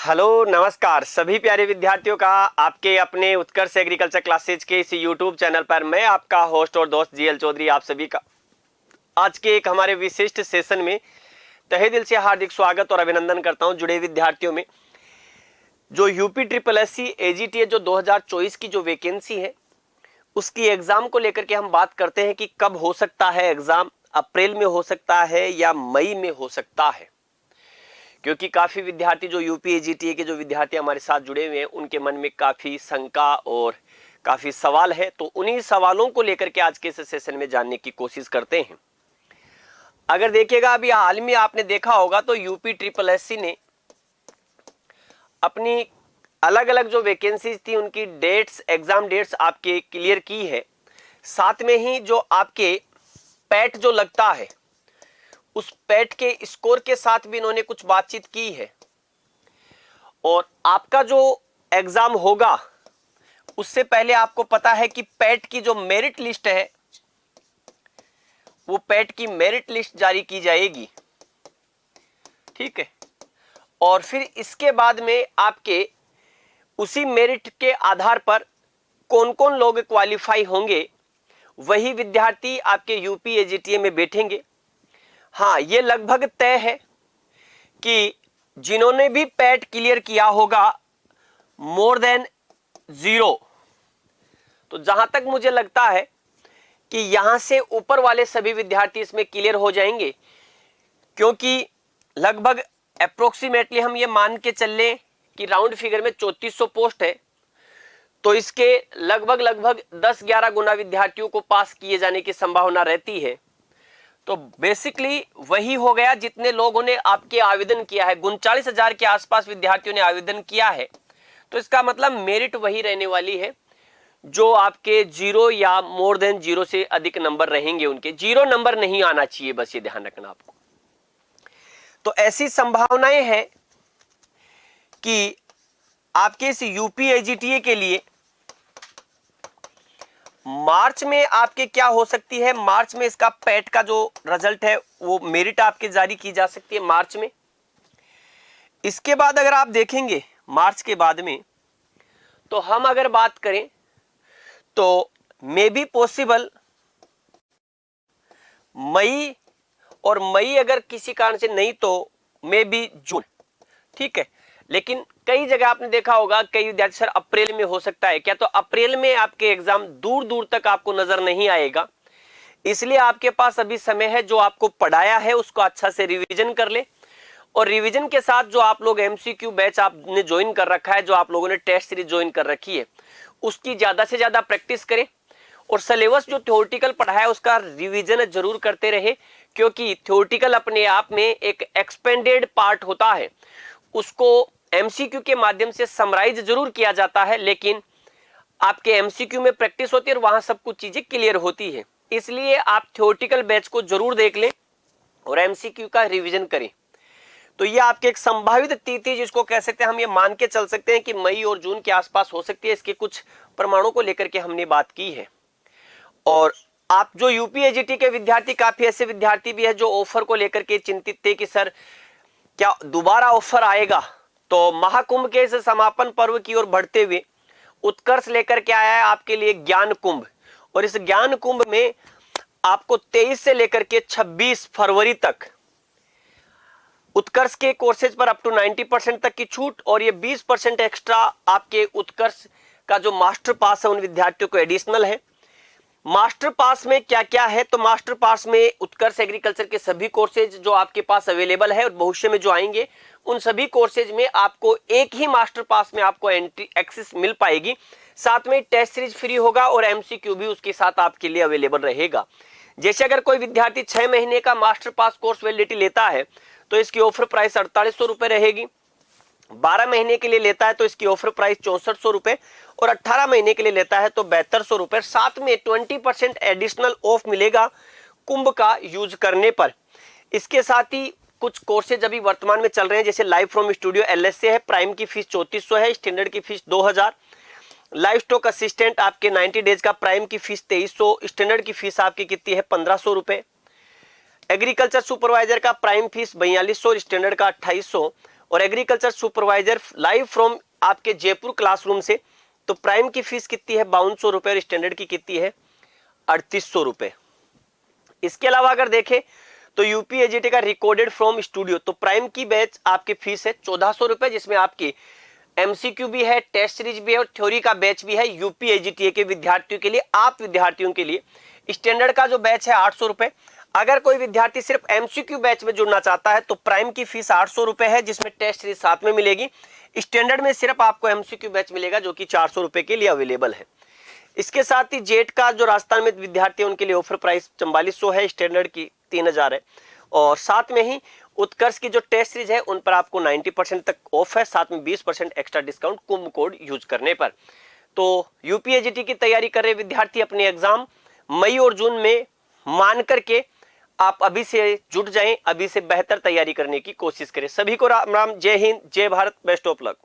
Hello नमस्कार सभी प्यारे विद्यार्थियों का आपके अपने उत्कर्ष एग्रीकल्चर क्लासेज के इस यूट्यूब चैनल पर मैं आपका होस्ट और दोस्त जीएल चौधरी आप सभी का आज के एक हमारे विशिष्ट सेशन में तहे दिल से हार्दिक स्वागत और अभिनंदन करता हूं। जुड़े विद्यार्थियों में जो यूपी ट्रिपल एससी एजीटीए जो 2024 की जो वैकेंसी है उसकी एग्जाम को लेकर के हम बात करते हैं कि कब हो सकता है एग्जाम। अप्रैल में हो सकता है या मई में हो सकता है, क्योंकि काफी विद्यार्थी जो यूपी एजीटीए के जो विद्यार्थी हमारे साथ जुड़े हुए हैं उनके मन में काफी शंका और काफी सवाल है। तो उन्हीं सवालों को लेकर के आज के इस सेशन में जानने की कोशिश करते हैं। अगर देखिएगा अभी हाल में आपने देखा होगा तो यूपी ट्रिपल एससी ने अपनी अलग अलग जो वैकेंसीज थी उनकी डेट्स एग्जाम डेट्स आपके क्लियर की है। साथ में ही जो आपके पैट जो लगता है उस पैट के स्कोर के साथ भी इन्होंने कुछ बातचीत की है। और आपका जो एग्जाम होगा उससे पहले आपको पता है कि पैट की जो मेरिट लिस्ट है वो पैट की मेरिट लिस्ट जारी की जाएगी, ठीक है। और फिर इसके बाद में आपके उसी मेरिट के आधार पर कौन कौन लोग क्वालिफाई होंगे वही विद्यार्थी आपके यूपी एजीटीए में बैठेंगे। हाँ, ये लगभग तय है कि जिन्होंने भी पैट क्लियर किया होगा मोर देन 0, तो जहां तक मुझे लगता है कि यहां से ऊपर वाले सभी विद्यार्थी इसमें क्लियर हो जाएंगे, क्योंकि लगभग अप्रोक्सीमेटली हम ये मान के चल लें कि राउंड फिगर में 3400 पोस्ट है, तो इसके लगभग 10-11 गुना विद्यार्थियों को पास किए जाने की संभावना रहती है। तो बेसिकली वही हो गया जितने लोगों ने आपके आवेदन किया है। 39,000 के आसपास विद्यार्थियों ने आवेदन किया है, तो इसका मतलब मेरिट वही रहने वाली है जो आपके 0 या मोर देन 0 से अधिक नंबर रहेंगे। उनके 0 नंबर नहीं आना चाहिए, बस ये ध्यान रखना आपको। तो ऐसी संभावनाएं हैं कि आपके इस यूपी एजीटीए के लिए मार्च में आपके क्या हो सकती है, मार्च में इसका पैट का जो रिजल्ट है वो मेरिट आपके जारी की जा सकती है मार्च में। इसके बाद अगर आप देखेंगे मार्च के बाद में, तो हम अगर बात करें तो मे बी पॉसिबल मई, और मई अगर किसी कारण से नहीं तो मे बी जून, ठीक है। लेकिन कई जगह आपने देखा होगा कई विद्यार्थी सर अप्रैल में हो सकता है क्या, तो अप्रैल में आपके एग्जाम दूर दूर तक आपको नजर नहीं आएगा। इसलिए आपके पास अभी समय है, जो आपको पढ़ाया है उसको अच्छा से रिवीजन कर ले, और रिवीजन के साथ जो आप लोग एमसीक्यू बैच आपने ज्वाइन कर रखा है, जो आप लोगों ने टेस्ट सीरीज ज्वाइन कर रखी है, उसकी ज्यादा से ज्यादा प्रैक्टिस करें। और सिलेबस जो थ्योरेटिकल पढ़ा है उसका रिवीजन जरूर करते रहे, क्योंकि थ्योरेटिकल अपने आप में एक एक्सपेंडेड पार्ट होता है, उसको एमसीक्यू के माध्यम से समराइज जरूर किया जाता है, लेकिन आपके एमसीक्यू में प्रैक्टिस होती है और वहां सब कुछ चीजें क्लियर होती है। इसलिए आप थ्योरेटिकल बैच को जरूर देख लें और एमसीक्यू का रिवीजन करें। तो ये आपके एक संभावित तिथि जिसको कह सकते हैं, हम ये मान के चल सकते हैं कि मई और जून के आसपास हो सकती है। इसके कुछ प्रमाणों को लेकर के हमने बात की है। और आप जो यूपी एजीटी के विद्यार्थी, काफी ऐसे विद्यार्थी भी है जो ऑफर को लेकर के चिंतित थे कि सर क्या दोबारा ऑफर आएगा। तो महाकुंभ के इस समापन पर्व की ओर बढ़ते हुए उत्कर्ष लेकर के आया है आपके लिए ज्ञान कुंभ, और इस ज्ञान कुंभ में आपको 23 से लेकर के 26 फरवरी तक उत्कर्ष के कोर्सेज पर अप टू 90% तक की छूट, और ये 20% एक्स्ट्रा आपके उत्कर्ष का जो मास्टर पास है उन विद्यार्थियों को एडिशनल है। मास्टर पास में क्या क्या है, तो मास्टर पास में उत्कर्ष एग्रीकल्चर के सभी कोर्सेज जो आपके पास अवेलेबल है और भविष्य में जो आएंगे उन सभी कोर्सेज में आपको एक ही मास्टर पास में आपको एंट्री एक्सेस मिल पाएगी। साथ में टेस्ट सीरीज फ्री होगा और एमसीक्यू भी उसके साथ आपके लिए अवेलेबल रहेगा। जैसे अगर कोई विद्यार्थी 6 महीने का मास्टर पास कोर्स वैलिडिटी लेता है तो इसकी ऑफर प्राइस 4800 रुपए रहेगी। 12 महीने के लिए लेता है तो इसकी ऑफर प्राइस 6400 रुपए, और 18 महीने के लिए लेता है तो 7200 रुपए। साथ में 20% एडिशनल ऑफ मिलेगा कुंभ का यूज करने पर। इसके साथ ही कुछ कोर्सेज अभी वर्तमान में चल रहे हैं, जैसे लाइव फ्रॉम स्टूडियो एलएसए है, प्राइम की फीस 3400 है, स्टैंडर्ड की फीस 2000, लाइव स्टॉक असिस्टेंट आपके 90 डेज का प्राइम की फीस 2300, स्टैंडर्ड की फीस आपकी कितनी है 1500 रुपए, एग्रीकल्चर सुपरवाइजर का प्राइम फीस 4200 और स्टैंडर्ड का 2800, और एग्रीकल्चर सुपरवाइजर लाइव फ्रॉम आपके जयपुर क्लासरूम से। तो प्राइम की फीस कितनी है 5200 रुपए और स्टैंडर्ड की कितनी है 3800 रुपए। इसके अलावा अगर देखें तो यूपीएजीटी का रिकॉर्डेड फ्रॉम स्टूडियो, तो प्राइम की बैच आपकी फीस है 1400 रुपए, जिसमें आपकी एमसीक्यू भी है, टेस्ट सीरीज भी है और थ्योरी का बैच भी है यूपीएजीटी के विद्यार्थियों के लिए, आप विद्यार्थियों के लिए। स्टैंडर्ड का जो बैच है 800 रुपए। अगर कोई विद्यार्थी सिर्फ एमसीक्यू बैच में जुड़ना चाहता है तो प्राइम की फीस 800 रुपए है, जिसमें टेस्ट सीरीज साथ में मिलेगी। स्टैंडर्ड में सिर्फ आपको एमसीक्यू बैच मिलेगा जो कि 400 रुपए के लिए अवेलेबल है। इसके साथ ही जेट का जो राजस्थान में विद्यार्थी है उनके लिए ऑफर प्राइस 4400 है, स्टैंडर्ड की 3000 है। और साथ में ही उत्कर्ष की जो टेस्ट सीरीज है उन पर आपको 90% तक ऑफ है, साथ में 20% एक्स्ट्रा डिस्काउंट कुंभ कोड यूज करने पर। तो यूपीएजीटी की तैयारी कर रहे विद्यार्थी अपने एग्जाम मई और जून में मान करके आप अभी से जुट जाएं, अभी से बेहतर तैयारी करने की कोशिश करें। सभी को राम राम, जय हिंद, जय भारत, बेस्ट ऑफ लक।